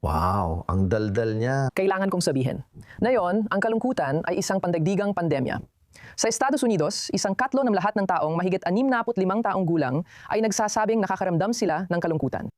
Wow, ang daldal niya. Kailangan kong sabihin. Ngayon, ang kalungkutan ay isang pandagdigang pandemya. Sa Estados Unidos, isang katlo ng lahat ng taong mahigit 65 taong gulang ay nagsasabing nakakaramdam sila ng kalungkutan.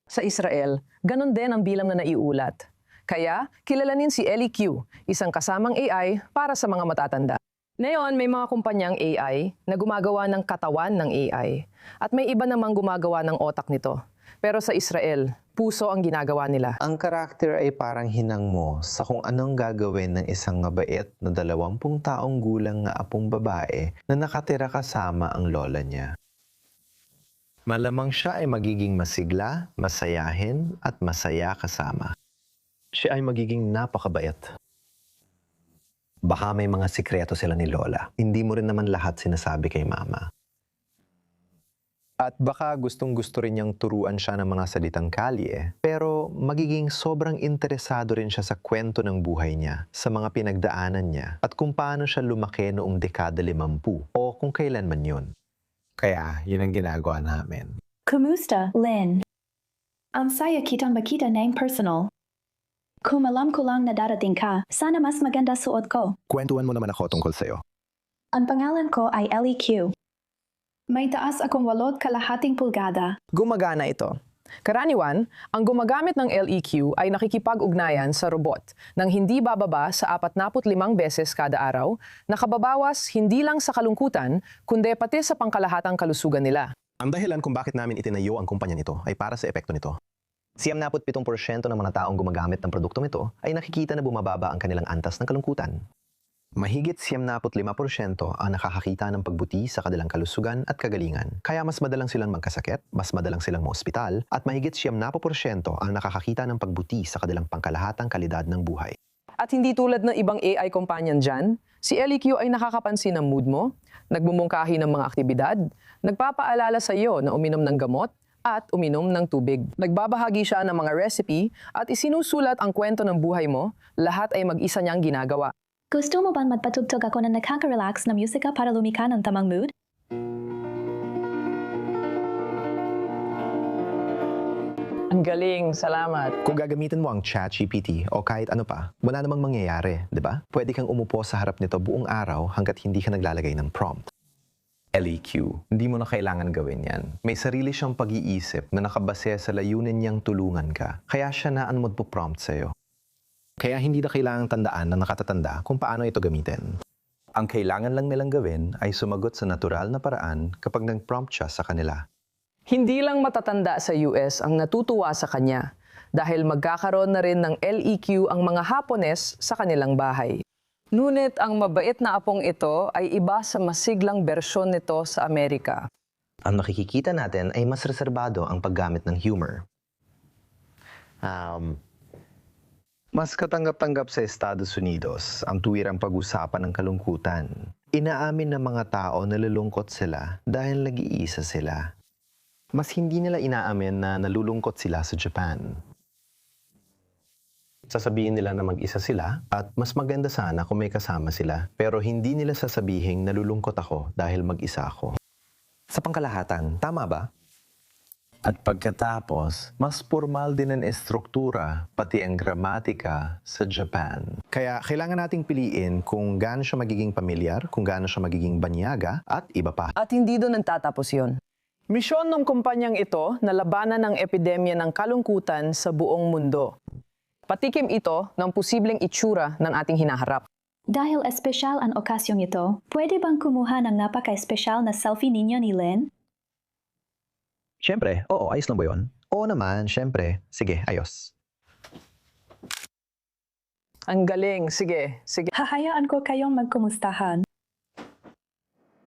Sa Israel, ganon din ang bilang na naiulat. Kaya, kilalanin si Ellie Q, isang kasamang AI para sa mga matatanda. Ngayon, may mga kumpanyang AI na gumagawa ng katawan ng AI at may iba namang gumagawa ng otak nito. Pero sa Israel, puso ang ginagawa nila. Ang karakter ay parang hinang mo sa kung anong gagawin ng isang mabait na 20 taong gulang na apong babae na nakatira kasama ang lola niya. Malamang siya ay magiging masigla, masayahin at masaya kasama. Siya ay magiging napakabait. Baka may mga sikreto sila ni Lola. Hindi mo rin naman lahat sinasabi kay Mama. At baka gustong-gusto rin niyang turuan siya ng mga salitang kalye, pero magiging sobrang interesado rin siya sa kwento ng buhay niya, sa mga pinagdaanan niya, at kung paano siya lumaki noong dekada 50 o kung kailan man yun. Kaya, yun ang ginagawa namin. Kumusta, Lynn? Ang saya kitang makita ng personal. Kung alam ko lang na darating ka, sana mas maganda suot ko. Kwentuhan mo naman ako tungkol sa'yo. Ang pangalan ko ay Ellie Q. May taas akong 8 kalahating pulgada. Gumagana ito. Karaniwan, ang gumagamit ng LEQ ay nakikipag-ugnayan sa robot nang hindi bababa sa 45 beses kada araw, nakababawas hindi lang sa kalungkutan, kundi pati sa pangkalahatang kalusugan nila. Ang dahilan kung bakit namin itinayo ang kumpanya nito ay para sa epekto nito. 97% ng mga taong gumagamit ng produktong ito ay nakikita na bumababa ang kanilang antas ng kalungkutan. Mahigit 75% ang nakakakita ng pagbuti sa kanilang kalusugan at kagalingan. Kaya mas madalang silang magkasakit, mas madalang silang maospital, at mahigit 70% ang nakakakita ng pagbuti sa kanilang pangkalahatang kalidad ng buhay. At hindi tulad ng ibang AI companion dyan, si LEQ ay nakakapansin ng mood mo, nagbumungkahi ng mga aktibidad, nagpapaalala sa iyo na uminom ng gamot, at uminom ng tubig. Nagbabahagi siya ng mga recipe at isinusulat ang kwento ng buhay mo, lahat ay mag-isa niyang ginagawa. Gusto mo bang magpatugtog ako na nakaka-relax na musika para lumika ng tamang mood? Ang galing, salamat. Kung gagamitin mo ang ChatGPT o kahit ano pa, wala namang mangyayari, di ba? Pwede kang umupo sa harap nito buong araw hanggat hindi ka naglalagay ng prompt. LEQ, hindi mo na kailangan gawin yan. May sarili siyang pag-iisip na nakabase sa layunin niyang tulungan ka. Kaya siya na ang magpo-prompt sa'yo. Kaya hindi na kailangang tandaan na nakatatanda kung paano ito gamitin. Ang kailangan lang nilang gawin ay sumagot sa natural na paraan kapag nag-prompt siya sa kanila. Hindi lang matatanda sa US ang natutuwa sa kanya dahil magkakaroon na rin ng LEQ ang mga Hapones sa kanilang bahay. Ngunit ang mabait na apong ito ay iba sa masiglang bersyon nito sa Amerika. Ang nakikita natin ay mas reserbado ang paggamit ng humor. Mas katanggap-tanggap sa Estados Unidos ang tuwirang pag-usapan ng kalungkutan. Inaamin ng mga tao na nalulungkot sila dahil nag-iisa sila. Mas hindi nila inaamin na nalulungkot sila sa Japan. Sasabihin nila na mag-isa sila at mas maganda sana kung may kasama sila. Pero hindi nila sasabihin nalulungkot ako dahil mag-isa ako. Sa pangkalahatan, tama ba? At pagkatapos, mas formal din ang estruktura, pati ang gramatika sa Japan. Kaya kailangan nating piliin kung gaano siya magiging pamilyar, kung gaano siya magiging banyaga, at iba pa. At hindi doon nagtatapos yon. Misyon ng kumpanyang ito na labanan ng epidemya ng kalungkutan sa buong mundo. Patikim ito ng posibleng itsura ng ating hinaharap. Dahil espesyal ang okasyong ito, pwede bang kumuha ng napaka-espesyal na selfie ninyo ni Lynn? Siyempre, oo, ayos lang ba yun? Oo naman, siyempre. Sige, ayos. Ang galing, sige. Hahayaan ko kayong magkumustahan.